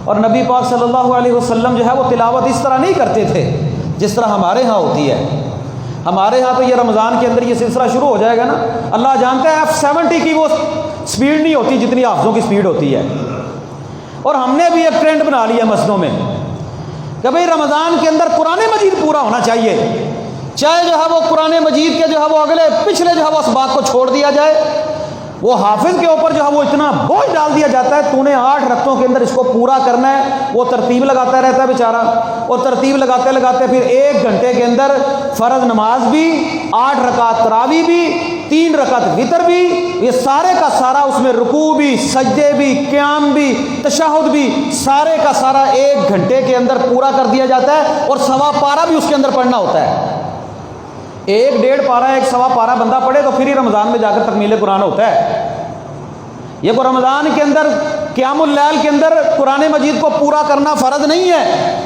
اور نبی پاک صلی اللہ علیہ وسلم جو ہے وہ تلاوت اس طرح نہیں کرتے تھے جس طرح ہمارے ہاں ہوتی ہے. ہمارے ہاں تو یہ رمضان کے اندر یہ سلسلہ شروع ہو جائے گا نا، اللہ جانتا ہے F70 کی وہ سپیڈ نہیں ہوتی جتنی حافظوں کی سپیڈ ہوتی ہے. اور ہم نے بھی ایک ٹرینڈ بنا لیا مسجدوں میں کہ بھئی رمضان کے اندر قرآن مجید پورا ہونا چاہیے، چاہے جو ہے وہ قرآن مجید کے جو ہے وہ اگلے پچھلے جو ہے وہ اسباق کو چھوڑ دیا جائے. وہ حافظ کے اوپر جو ہے وہ اتنا بوجھ ڈال دیا جاتا ہے، تو نے 8 رکعتوں کے اندر اس کو پورا کرنا ہے. وہ ترتیب لگاتا رہتا ہے بیچارہ، اور ترتیب لگاتے لگاتے پھر 1 گھنٹے کے اندر فرض نماز بھی، 8 رکعت تراویح بھی، 3 رکعت وتر بھی، یہ سارے کا سارا اس میں رکوع بھی، سجدے بھی، قیام بھی، تشہد بھی، سارے کا سارا 1 گھنٹے کے اندر پورا کر دیا جاتا ہے. اور سوا پارہ بھی اس کے اندر پڑھنا ہوتا ہے. 1 ڈیڑھ پارہ 1 سوا پارہ بندہ پڑھے تو پھر ہی رمضان میں جا کر تکمیل قرآن ہوتا ہے. یہ کو رمضان کے اندر قیام اللیل کے اندر قرآن مجید کو پورا کرنا فرض نہیں ہے.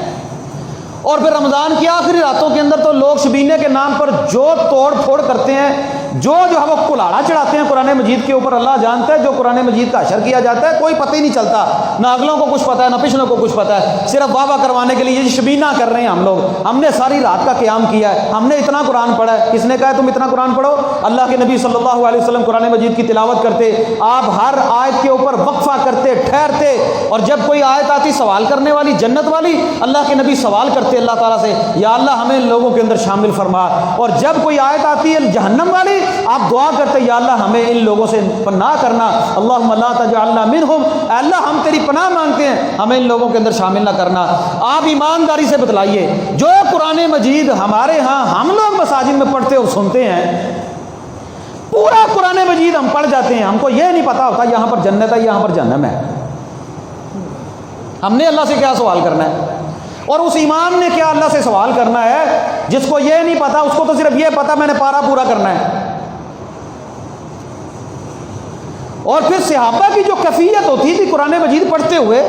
اور پھر رمضان کی آخری راتوں کے اندر تو لوگ شبینے کے نام پر جو توڑ پھوڑ کرتے ہیں، جو ہے وہ کلاڑا چڑھاتے ہیں قرآن مجید کے اوپر. اللہ جانتا ہے جو قرآن مجید کا حشر کیا جاتا ہے کوئی پتہ ہی نہیں چلتا، نہ اگلوں کو کچھ پتہ ہے نہ پچھلوں کو کچھ پتہ ہے. صرف واہ واہ کروانے کے لیے یہ شبینہ کر رہے ہیں ہم لوگ. ہم نے ساری رات کا قیام کیا ہے، ہم نے اتنا قرآن پڑھا ہے. کس نے کہا ہے تم اتنا قرآن پڑھو؟ اللہ کے نبی صلی اللہ علیہ وسلم قرآن مجید کی تلاوت کرتے، آپ ہر آیت کے اوپر وقفہ کرتے، ٹھہرتے، اور جب کوئی آیت آتی سوال کرنے والی جنت والی، اللہ کے نبی سوال کرتے اللہ تعالیٰ سے، یا اللہ ہمیں ان لوگوں کے اندر شامل فرما. اور جب کوئی آیت آتی ہے جہنم والی، آپ دعا کرتے یا اللہ ہمیں ان لوگوں سے پناہ کرنا، اللہم لا تجعلنا منہم، اے اللہ ہم تیری پناہ مانگتے ہیں ہمیں ان لوگوں کے اندر شامل نہ کرنا. آپ ایمانداری سے بتلائیے جو قرآن مجید ہمارے ہاں ہم لوگ مساجد میں پڑھتے اور سنتے ہیں، پورا قرآن مجید ہم پڑھ جاتے ہیں، ہم کو یہ نہیں پتا ہوتا یہاں پر جنت ہے یہاں پر جہنم ہے. ہم نے اللہ سے کیا سوال کرنا ہے؟ اور اس امام نے کیا اللہ سے سوال کرنا ہے جس کو یہ نہیں پتا؟ اس کو تو صرف یہ پتا میں نے پارا پورا کرنا ہے. اور پھر صحابہ کی جو کیفیت ہوتی تھی قرآن مجید پڑھتے ہوئے،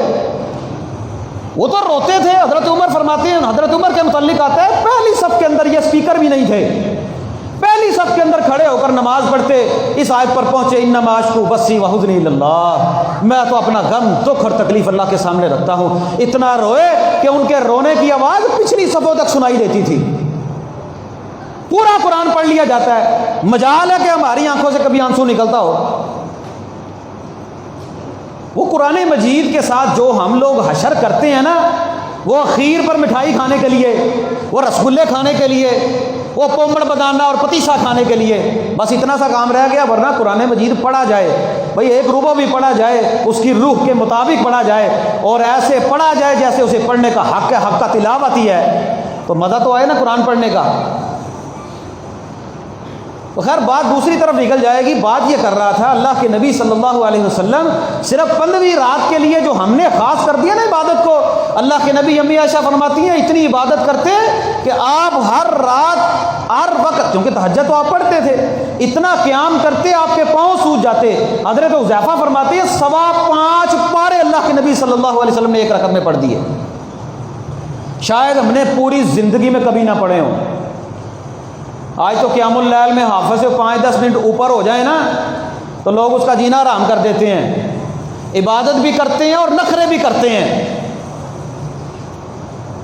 وہ تو روتے تھے. حضرت عمر فرماتے ہیں، حضرت عمر کے متعلق آتا ہے پہلی صف کے اندر یہ اسپیکر بھی نہیں تھے، پہلی صف کے اندر کھڑے ہو کر نماز پڑھتے. اس آیت پر پہنچے انما اشکو بثی وحزنی اللہ، میں تو اپنا غم دکھ اور تکلیف اللہ کے سامنے رکھتا ہوں. اتنا روئے کہ ان کے رونے کی آواز پچھلی صفوں تک سنائی دیتی تھی. پورا قرآن پڑھ لیا جاتا ہے، مجال ہے کہ ہماری آنکھوں سے کبھی آنسو نکلتا ہو. وہ قرآن مجید کے ساتھ جو ہم لوگ حشر کرتے ہیں نا، وہ خیر پر مٹھائی کھانے کے لیے، وہ رسگلے کھانے کے لیے، وہ پومڑ بدانہ اور پتیسہ کھانے کے لیے، بس اتنا سا کام رہ گیا. ورنہ قرآن مجید پڑھا جائے بھئی 1 ربع بھی پڑھا جائے، اس کی روح کے مطابق پڑھا جائے، اور ایسے پڑھا جائے جیسے اسے پڑھنے کا حق ہے، حق کا تلاوت ہی ہے، تو مزہ تو آئے نا قرآن پڑھنے کا. تو خیر بات دوسری طرف نکل جائے گی. بات یہ کر رہا تھا اللہ کے نبی صلی اللہ علیہ وسلم صرف 15ویں رات کے لیے جو ہم نے خاص کر دیا نا عبادت کو، اللہ کے نبی امی عائشہ فرماتی ہیں اتنی عبادت کرتے کہ آپ ہر رات ہر وقت، کیونکہ تہجد تو آپ پڑھتے تھے، اتنا قیام کرتے آپ کے پاؤں سوج جاتے. حضرت حذیفہ فرماتے ہیں 5.25 پارے اللہ کے نبی صلی اللہ علیہ وسلم نے 1 رکعت میں پڑھ دیے. شاید ہم نے پوری زندگی میں کبھی نہ پڑھے ہوں. آج تو قیام اللیل میں حافظ سے 5-10 منٹ اوپر ہو جائے نا تو لوگ اس کا جینا حرام کر دیتے ہیں. عبادت بھی کرتے ہیں اور نخرے بھی کرتے ہیں.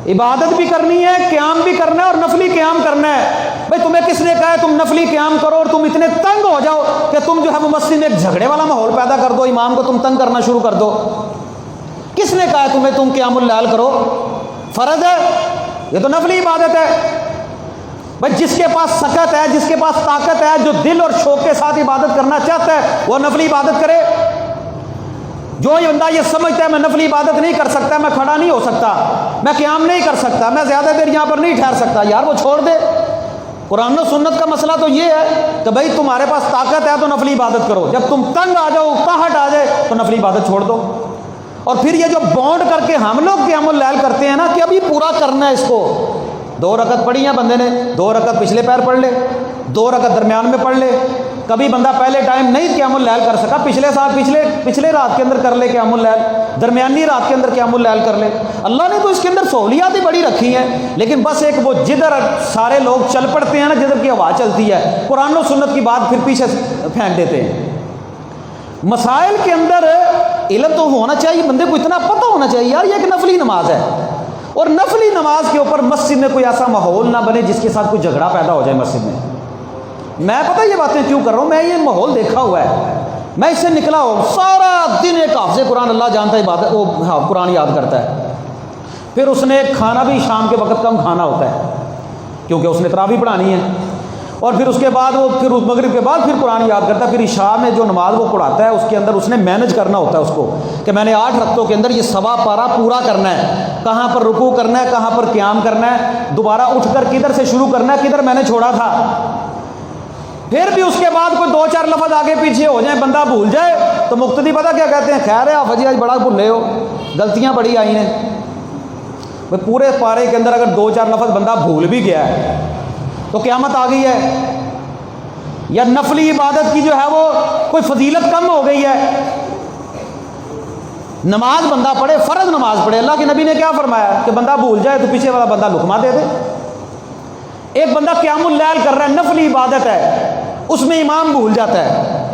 عبادت بھی کرنی ہے، قیام بھی کرنا ہے، اور نفلی قیام کرنا ہے. بھائی تمہیں کس نے کہا ہے تم نفلی قیام کرو اور تم اتنے تنگ ہو جاؤ کہ تم جو ہے وہ مسجد میں ایک جھگڑے والا ماحول پیدا کر دو، امام کو تم تنگ کرنا شروع کر دو؟ کس نے کہا ہے تمہیں تم قیام اللیل کرو؟ فرض ہے، یہ تو نفلی عبادت ہے. بھائی جس کے پاس سکت ہے، جس کے پاس طاقت ہے، جو دل اور شوق کے ساتھ عبادت کرنا چاہتا ہے وہ نفلی عبادت کرے. جو یہ بندہ یہ سمجھتا ہے میں نفلی عبادت نہیں کر سکتا، میں کھڑا نہیں ہو سکتا، میں قیام نہیں کر سکتا، میں زیادہ دیر یہاں پر نہیں ٹھہر سکتا، یار وہ چھوڑ دے. قرآن و سنت کا مسئلہ تو یہ ہے کہ بھائی تمہارے پاس طاقت ہے تو نفلی عبادت کرو، جب تم تنگ آ جاؤ، قہٹ آ جائے تو نفلی عبادت چھوڑ دو. اور پھر یہ جو بونڈ کر کے ہم لوگ قیام اللیل کرتے ہیں نا کہ ابھی پورا کرنا ہے اس کو. 2 رکعت پڑھی ہیں بندے نے، 2 رکعت پچھلے پیر پڑھ لے، 2 رکعت درمیان میں پڑھ لے. کبھی بندہ پہلے ٹائم نہیں قیام اللیل کر سکا، پچھلے سال پچھلے رات کے اندر کر لے قیام اللیل، درمیانی رات کے اندر قیام اللیل کر لے. اللہ نے تو اس کے اندر سہولیات ہی بڑی رکھی ہیں، لیکن بس ایک وہ جدھر سارے لوگ چل پڑتے ہیں نا، جدھر کی ہوا چلتی ہے، قرآن و سنت کی بات پھر پیچھے پھینک دیتے ہیں. مسائل کے اندر علم تو ہونا چاہیے بندے کو، اتنا پتہ ہونا چاہیے یار یہ ایک نفلی نماز ہے، اور نفلی نماز کے اوپر مسجد میں کوئی ایسا ماحول نہ بنے جس کے ساتھ کوئی جھگڑا پیدا ہو جائے مسجد میں۔ میں پتہ یہ باتیں کیوں کر رہا ہوں، میں یہ ماحول دیکھا ہوا ہے، میں اس سے نکلا ہوں، سارا دن ایک حافظ قرآن اللہ جانتا ہے عبادت وہ قرآن یاد کرتا ہے، پھر اس نے کھانا بھی شام کے وقت کم کھانا ہوتا ہے کیونکہ اس نے تراویح پڑھانی ہے، اور پھر اس کے بعد وہ پھر مغرب کے بعد پھر قرآن یاد کرتا ہے، پھر عشاء میں جو نماز وہ پڑھاتا ہے اس کے اندر اس نے مینج کرنا ہوتا ہے اس کو کہ میں نے 8 رکعتوں کے اندر یہ سوا پارا پورا کرنا ہے، کہاں پر رکوع کرنا ہے، کہاں پر قیام کرنا ہے، دوبارہ اٹھ کر کدھر سے شروع کرنا ہے، کدھر میں نے چھوڑا تھا۔ پھر بھی اس کے بعد کوئی 2-4 لفظ آگے پیچھے ہو جائیں، بندہ بھول جائے تو مقتدی پتہ کیا کہتے ہیں، خیر ہے حافظ جی آج بڑا بھولے ہو، غلطیاں بڑی آئی ہیں۔ پورے پارے کے اندر اگر 2-4 لفظ بندہ بھول بھی گیا ہے تو قیامت آ گئی ہے، یا نفلی عبادت کی جو ہے وہ کوئی فضیلت کم ہو گئی ہے۔ نماز بندہ پڑھے، فرض نماز پڑھے، اللہ کے نبی نے کیا فرمایا کہ بندہ بھول جائے تو پیچھے والا بندہ لقمہ دے دے۔ ایک بندہ قیام اللیل کر رہا ہے، نفلی عبادت ہے، اس میں امام بھول جاتا ہے،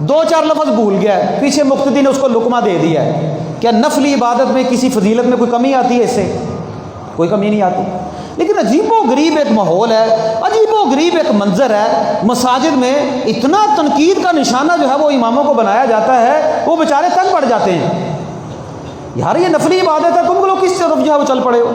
2-4 لفظ بھول گیا ہے، پیچھے مقتدی نے اس کو لقمہ دے دیا ہے، کیا نفلی عبادت میں کسی فضیلت میں کوئی کمی آتی ہے؟ اس سے کوئی کمی نہیں آتی۔ لیکن عجیب و غریب ایک ماحول ہے، عجیب و غریب ایک منظر ہے، مساجد میں اتنا تنقید کا نشانہ جو ہے وہ اماموں کو بنایا جاتا ہے، وہ بیچارے تنگ پڑ جاتے ہیں، یار یہ نفلی عبادت ہے، تم لوگ کس طرف جو ہے وہ چل پڑے ہو۔